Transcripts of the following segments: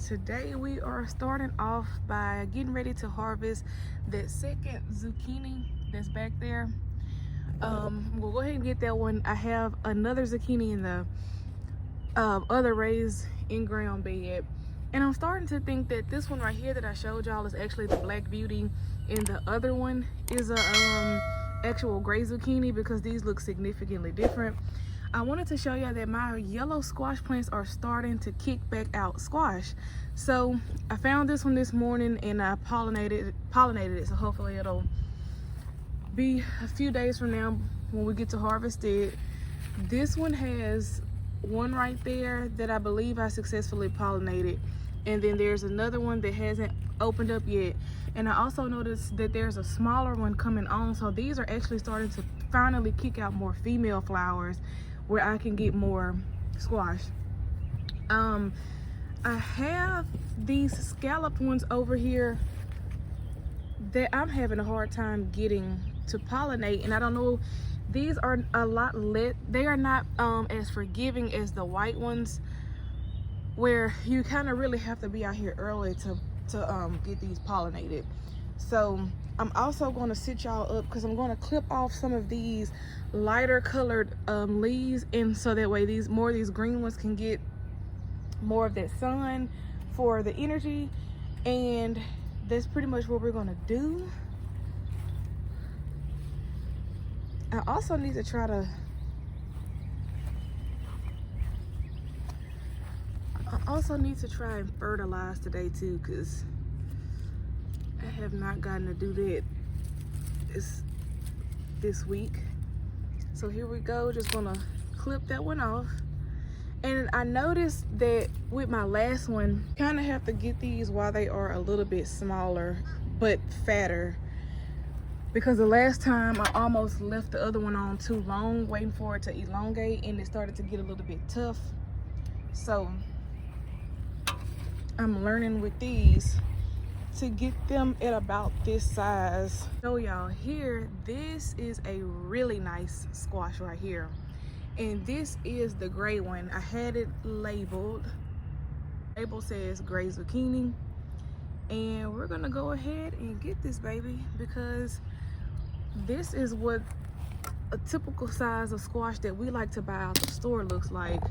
Today we are starting off by getting ready to harvest that second zucchini that's back there. We'll go ahead and get that one. I have another zucchini in the other raised in-ground bed, and I'm starting to think that this one right here that I showed y'all is actually the Black Beauty, and the other one is a actual gray zucchini, because these look significantly different. I wanted to show you that my yellow squash plants are starting to kick back out squash. So I found this one this morning and I pollinated it, so hopefully it'll be a few days from now when we get to harvest it. This one has one right there that I believe I successfully pollinated, and then there's another one that hasn't opened up yet. And I also noticed that there's a smaller one coming on, so these are actually starting to finally kick out more female flowers where I can get more squash. I have these scalloped ones over here that I'm having a hard time getting to pollinate, and I don't know, these are a lot lit. They are not as forgiving as the white ones, where you kind of really have to be out here early to get these pollinated. So I'm also going to sit y'all up because I'm going to clip off some of these lighter colored leaves, and so that way these green ones can get more of that sun for the energy. And that's pretty much what we're going to do. I also need to try and fertilize today too, because I have not gotten to do that this week. So here we go, just gonna clip that one off. And I noticed that with my last one, kind of have to get these while they are a little bit smaller but fatter, because the last time I almost left the other one on too long waiting for it to elongate, and it started to get a little bit tough. So I'm learning with these to get them at about this size. So y'all, here, this is a really nice squash right here, and this is the gray one. I had it labeled. The label says gray zucchini, and we're gonna go ahead and get this baby, because this is what a typical size of squash that we like to buy out the store looks like.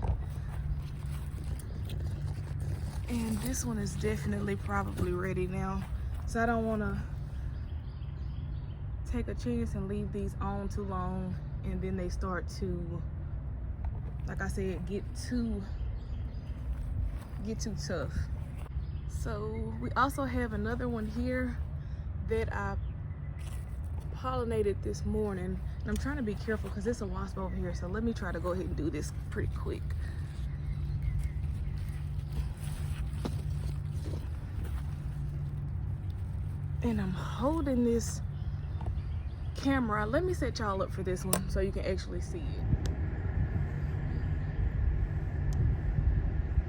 And this one is definitely probably ready now, so I don't want to take a chance and leave these on too long and then they start to, like I said, get too tough. So we also have another one here that I pollinated this morning, and I'm trying to be careful because there's a wasp over here, so let me try to go ahead and do this pretty quick. And I'm holding this camera. Let me set y'all up for this one so you can actually see it.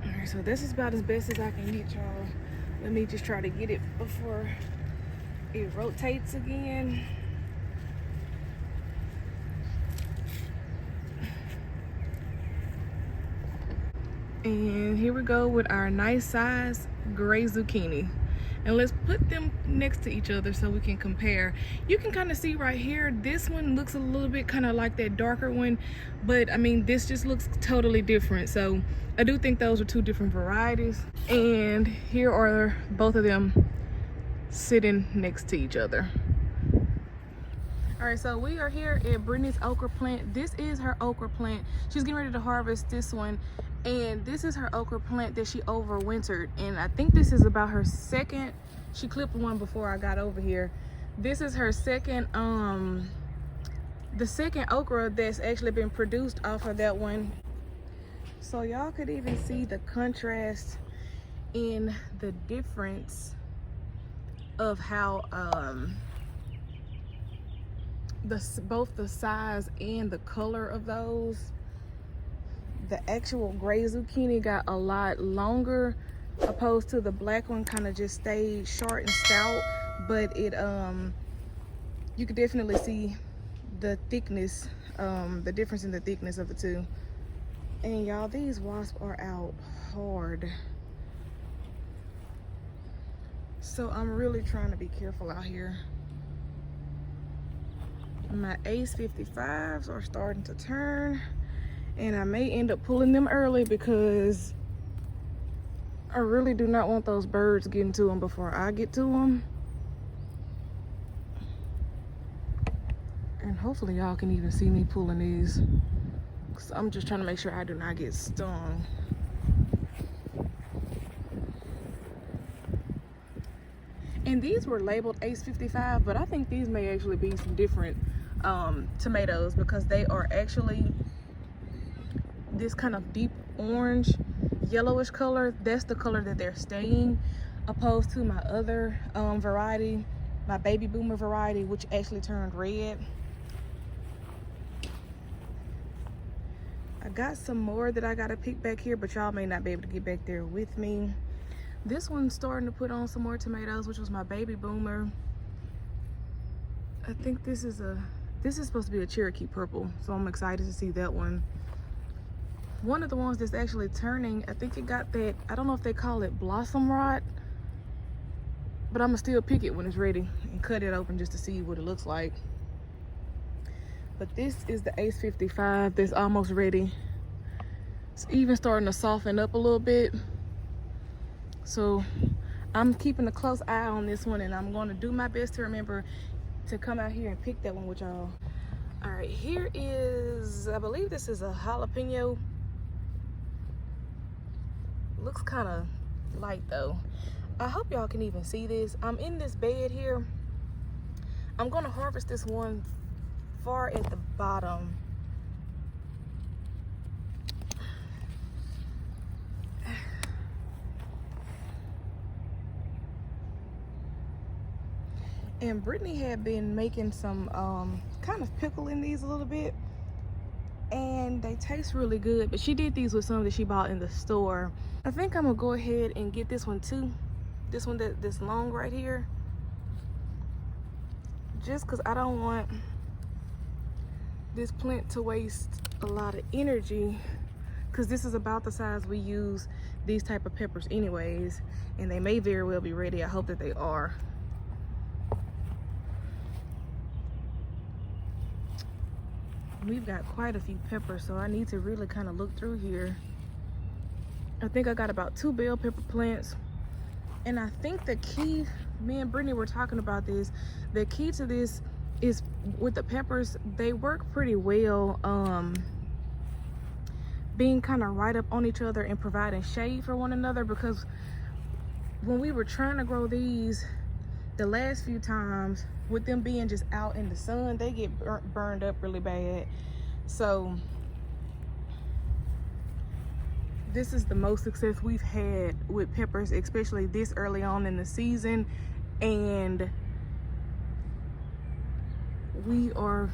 All right, so this is about as best as I can get, y'all. Let me just try to get it before it rotates again. And here we go with our nice size gray zucchini. And let's put them next to each other so we can compare. You can kind of see right here, this one looks a little bit kind of like that darker one, but I mean, this just looks totally different. So I do think those are two different varieties. And here are both of them sitting next to each other. All right, so we are here at Brittany's okra plant. This is her okra plant. She's getting ready to harvest this one, and this is her okra plant that she overwintered. And I think this is about her second. She clipped one before I got over here. This is her second, the second okra that's actually been produced off of that one. So y'all could even see the contrast in the difference of how both the size and the color of those. The actual gray zucchini got a lot longer, opposed to the black one kind of just stayed short and stout. But it you could definitely see the thickness, the difference in the thickness of the two. And y'all, these wasps are out hard. So I'm really trying to be careful out here. My Ace 55s are starting to turn, and I may end up pulling them early because I really do not want those birds getting to them before I get to them. And hopefully y'all can even see me pulling these, because I'm just trying to make sure I do not get stung. And these were labeled Ace 55, but I think these may actually be some different tomatoes, because they are actually this kind of deep orange, yellowish color. That's the color that they're staying, opposed to my other variety, my baby boomer variety, which actually turned red. I got some more that I gotta pick back here, but y'all may not be able to get back there with me. This one's starting to put on some more tomatoes, which was my baby boomer. I think this is supposed to be a Cherokee purple, so I'm excited to see that one. One of the ones that's actually turning, I think it got that, I don't know if they call it blossom rot, but I'm gonna still pick it when it's ready and cut it open just to see what it looks like. But this is the Ace 55 that's almost ready. It's even starting to soften up a little bit. So I'm keeping a close eye on this one, and I'm going to do my best to remember to come out here and pick that one with y'all. All right, here is, I believe this is a jalapeno. Looks kind of light though. I hope y'all can even see this. I'm in this bed here. I'm going to harvest this one far at the bottom. And Brittany had been making some kind of pickling these a little bit, and they taste really good. But she did these with some that she bought in the store. I think I'm gonna go ahead and get this one too. This one that's long right here, just because I don't want this plant to waste a lot of energy, because this is about the size we use these type of peppers anyways, and they may very well be ready. I hope that they are. We've got quite a few peppers, so I need to really kind of look through here. I think I got about 2 bell pepper plants, and I think the key, me and Brittany were talking about this, the key to this is with the peppers, they work pretty well being kind of right up on each other and providing shade for one another, because when we were trying to grow these the last few times, with them being just out in the sun, they get burned up really bad. So this is the most success we've had with peppers, especially this early on in the season, and we are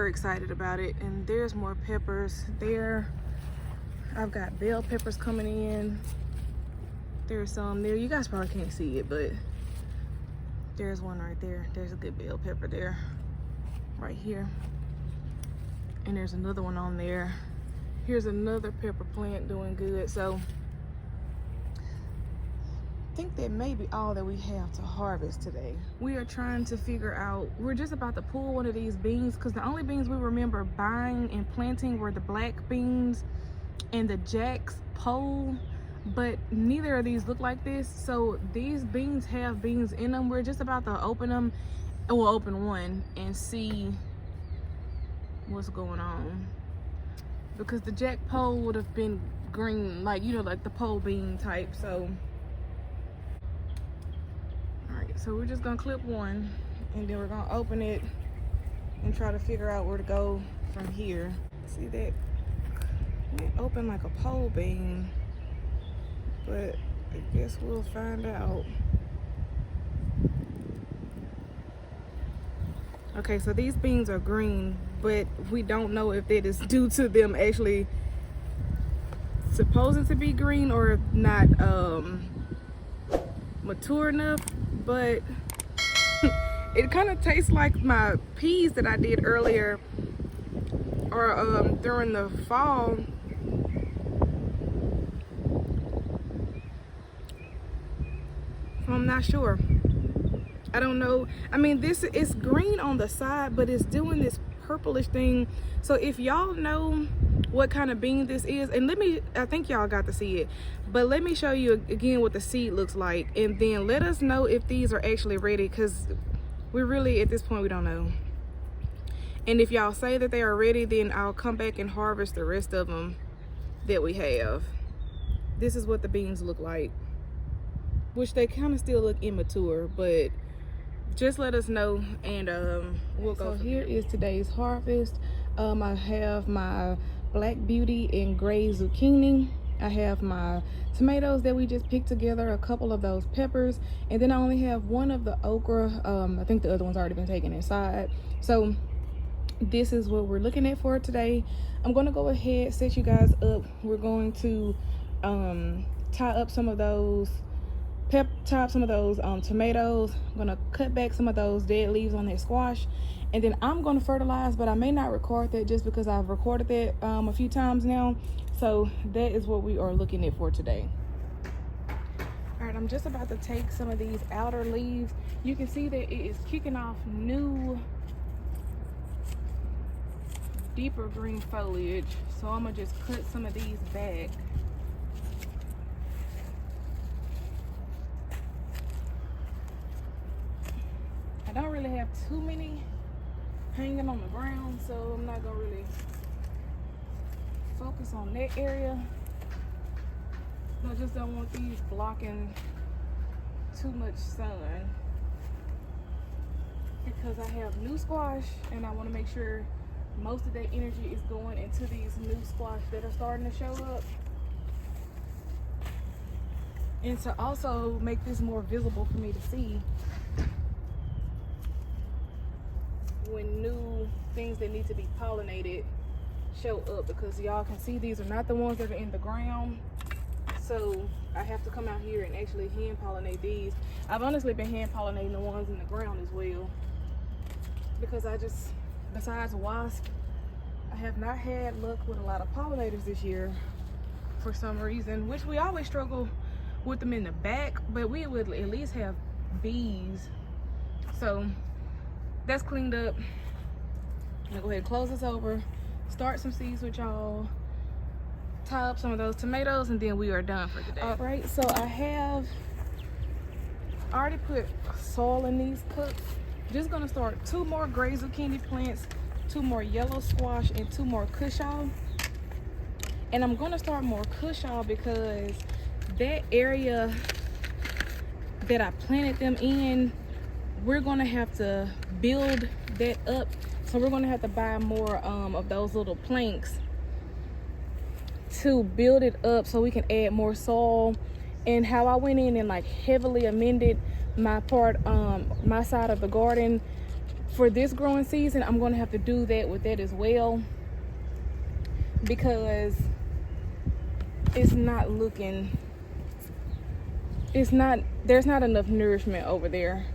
excited about it. And there's more peppers there. I've got bell peppers coming in. There's some there. You guys probably can't see it, but there's one right there. There's a good bell pepper there, right here. And there's another one on there. Here's another pepper plant doing good. So I think that may be all that we have to harvest today. We are trying to figure out, we're just about to pull one of these beans, because the only beans we remember buying and planting were the black beans and the Jack's pole, but neither of these look like this. So these beans have beans in them. We're just about to open them. We'll open one and see what's going on, because the Jack pole would have been green, like, you know, like the pole bean type. So all right, so we're just gonna clip one, and then we're gonna open it and try to figure out where to go from here. See that it opened like a pole bean, but I guess we'll find out. Okay, so these beans are green, but we don't know if that is due to them actually supposing to be green or not mature enough. But it kind of tastes like my peas that I did earlier, or during the fall. so I'm not sure. I don't know. I mean, this is green on the side, but it's doing this purplish thing. So if y'all know what kind of bean this is, and I think y'all got to see it, but let me show you again what the seed looks like, and then let us know if these are actually ready, because we really, at this point, we don't know. And if y'all say that they are ready, then I'll come back and harvest the rest of them that we have. This is what the beans look like, which they kind of still look immature, but just let us know, and we'll go. So here is today's harvest. I have my black beauty and gray zucchini. I have my tomatoes that we just picked together, a couple of those peppers, and then I only have one of the okra. I think the other one's already been taken inside. So this is what we're looking at for today. I'm going to go ahead, set you guys up. We're going to tie up some of those tomatoes. I'm gonna cut back some of those dead leaves on that squash, and then I'm gonna fertilize, but I may not record that just because I've recorded that a few times now. So that is what we are looking at for today. All right, I'm just about to take some of these outer leaves. You can see that it is kicking off new deeper green foliage, so I'm gonna just cut some of these back. I don't really have too many hanging on the ground, so I'm not gonna really focus on that area. I just don't want these blocking too much sun, because I have new squash and I want to make sure most of that energy is going into these new squash that are starting to show up, and to also make this more visible for me to see when new things that need to be pollinated show up, because y'all can see these are not the ones that are in the ground. So I have to come out here and actually hand pollinate these. I've honestly been hand pollinating the ones in the ground as well, because I just, besides wasp, I have not had luck with a lot of pollinators this year for some reason, which we always struggle with them in the back, but we would at least have bees. So that's cleaned up. I'm gonna go ahead and close this over, start some seeds with y'all, tie up some of those tomatoes, and then we are done for today. All right, so I already put soil in these cups. Just gonna start 2 more gray zucchini plants, 2 more yellow squash, and 2 more cushaw. And I'm gonna start more cushaw because that area that I planted them in, we're gonna have to build that up. So we're gonna have to buy more of those little planks to build it up so we can add more soil. And how I went in and like heavily amended my part, my side of the garden for this growing season, I'm gonna have to do that with that as well, because it's not looking, there's not enough nourishment over there.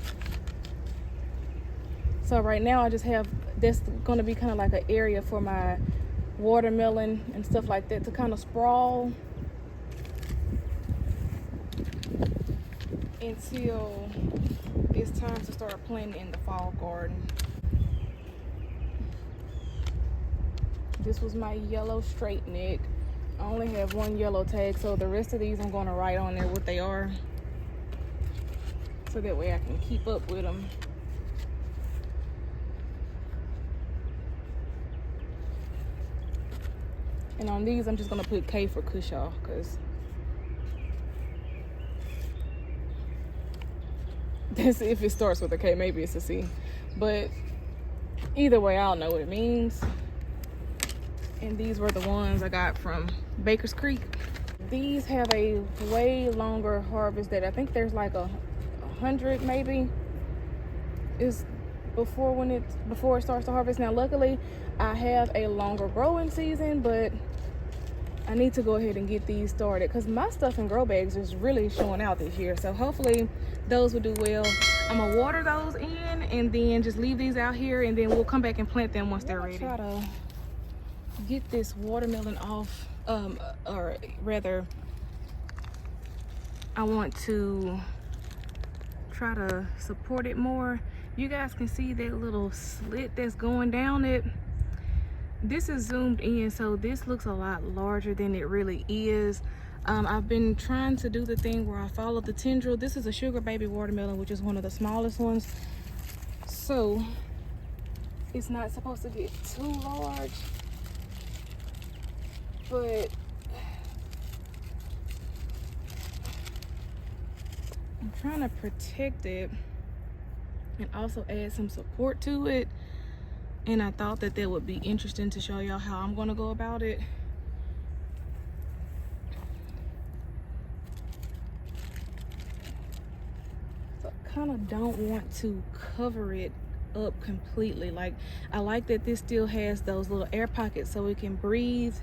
So right now I just have, that's gonna be kind of like an area for my watermelon and stuff like that to kind of sprawl until it's time to start planting in the fall garden. This was my yellow straight neck. I only have 1 yellow tag, so the rest of these I'm going to write on there what they are, so that way I can keep up with them. And on these, I'm just gonna put K for Cushaw, because that's if it starts with a K, maybe it's a C. But either way, I'll know what it means. And these were the ones I got from Baker's Creek. These have a way longer harvest date. I think there's like 100 maybe is before it starts to harvest. Now luckily I have a longer growing season, but I need to go ahead and get these started because my stuff in grow bags is really showing out this year. So hopefully those will do well. I'm gonna water those in and then just leave these out here, and then we'll come back and plant them once they're ready. Try to get this watermelon off, or rather I want to try to support it more. You guys can see that little slit that's going down it. This is zoomed in, so this looks a lot larger than it really is. I've been trying to do the thing where I follow the tendril. This is a sugar baby watermelon, which is one of the smallest ones. So it's not supposed to get too large, but I'm trying to protect it and also add some support to it. And I thought that that would be interesting to show y'all how I'm gonna go about it. So I kind of don't want to cover it up completely. Like, I like that this still has those little air pockets so it can breathe.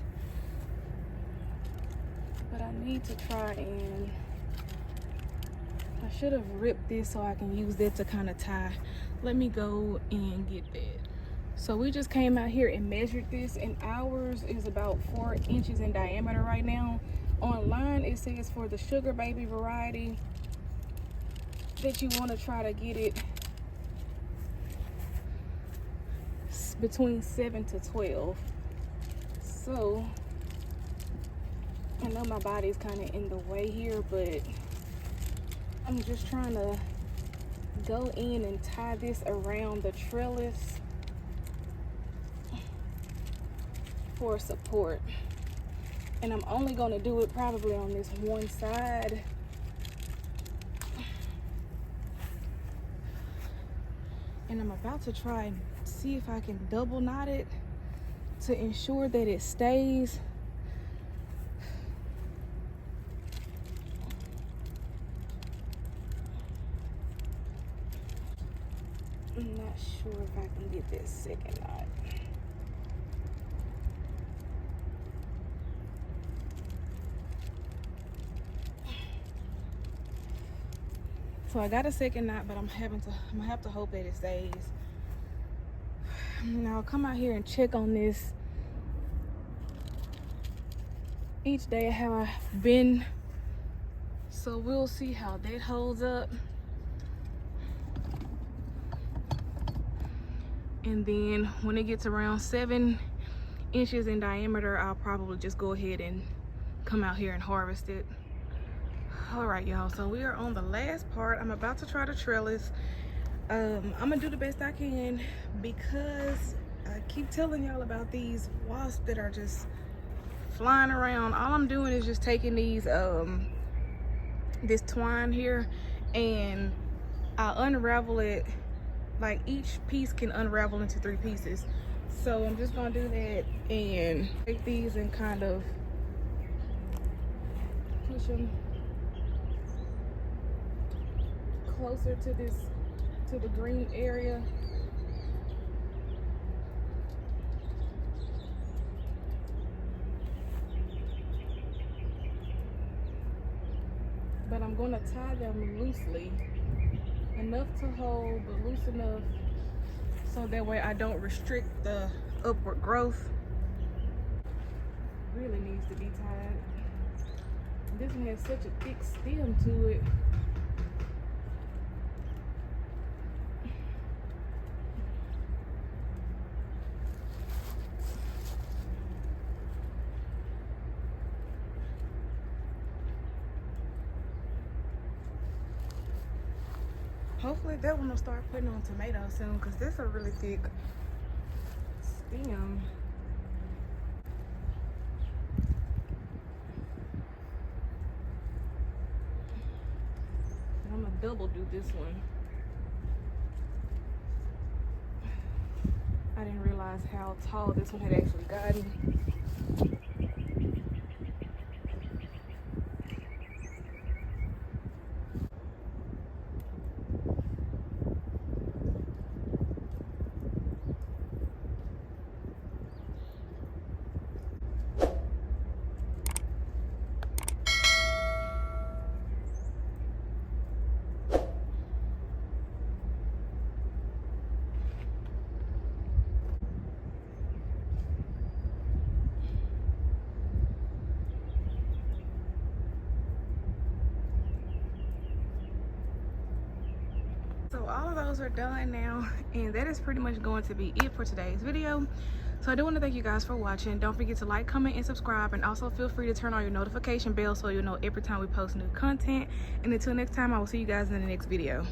But I need to try and, I should have ripped this so I can use that to kind of tie. Let me go and get that. So we just came out here and measured this, and ours is about 4 inches in diameter right now. Online it says for the sugar baby variety that you want to try to get it between 7 to 12. So I know my body's kind of in the way here, but I'm just trying to go in and tie this around the trellis for support. And I'm only going to do it probably on this one side. And I'm about to try and see if I can double knot it to ensure that it stays. I'm not sure if I can get that second knot. So I got a second knot, but I'm gonna have to hope that it stays. Now I'll come out here and check on this each day how I've been. So we'll see how that holds up. And then when it gets around 7 inches in diameter, I'll probably just go ahead and come out here and harvest it. All right, y'all, so we are on the last part. I'm about to try the trellis. I'm gonna do the best I can because I keep telling y'all about these wasps that are just flying around. All I'm doing is just taking these this twine here, and I unravel it. Like, each piece can unravel into 3 pieces. So I'm just gonna do that and take these and kind of push them closer to the green area. But I'm gonna tie them loosely, enough to hold, but loose enough so that way I don't restrict the upward growth. Really needs to be tied. This one has such a thick stem to it. Hopefully that one will start putting on tomatoes soon, because this is a really thick stem. I'm gonna double do this one. I didn't realize how tall this one had actually gotten. So all of those are done now, and that is pretty much going to be it for today's video. So I do want to thank you guys for watching. Don't forget to like, comment, and subscribe, and also feel free to turn on your notification bell so you'll know every time we post new content. And until next time, I will see you guys in the next video.